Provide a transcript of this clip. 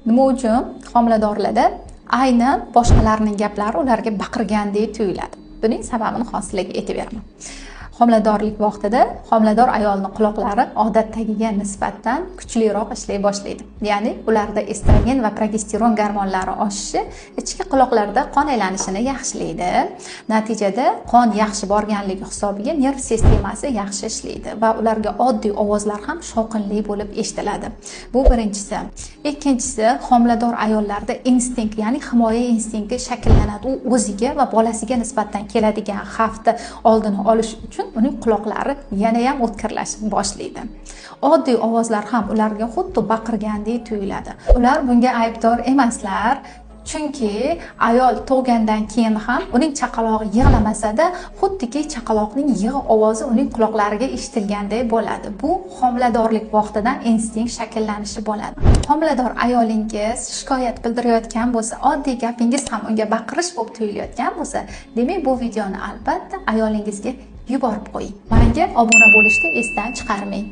Nima uchun homiladorlarda aynan boshqalarning gaplari ularga baqirgandek tuyuladi? Buning sababini hozir sizlarga aytib beraman. Homiladorlik vaqtida homilador ayolning quloqlari odatdagiga nisbatan kuchliroq ishlay boshlaydi. Ya'ni ularda estrogen va progesteron gormonlari oshishi ichki quloqlarda qon aylanishini yaxshilaydi. Natijada qon yaxshi borganligi hisobiga nerv sistemasi yaxshi ishlaydi va ularga oddiy ovozlar ham shovqinli bo'lib eshitiladi. Bu birinchisi. Ikkinchisi, homilador ayollarda instinkt, ya'ni himoya instinkti shakllanadi. U o'ziga va bolasiga nisbatan keladigan xavfni oldini olish uchun uning quloqlari yana ham o'tkirlashib boshlaydi. Oddiy ovozlar ham ularga xuddi baqirgandek tuyuladi. Ular bunga aybdor emaslar. Chunki ayol tug'gandan keyin ham uning chaqalog'i yig'lamasa-da, xuddiki chaqaloqning yig'i ovozi uning quloqlariga eshitilgandek bo'ladi. Bu homiladorlik vaqtidan instinkt shakllanishi bo'ladi. Homilador ayolingiz shikoyat bildirayotgan bo'lsa, oddiy gapingiz ham unga baqirish bo'lib tuyulayotgan bo'lsa, demak bu videoni albatta ayolingizga yuborib qo'ying. Menga obuna bo'lishni esdan chiqarmang.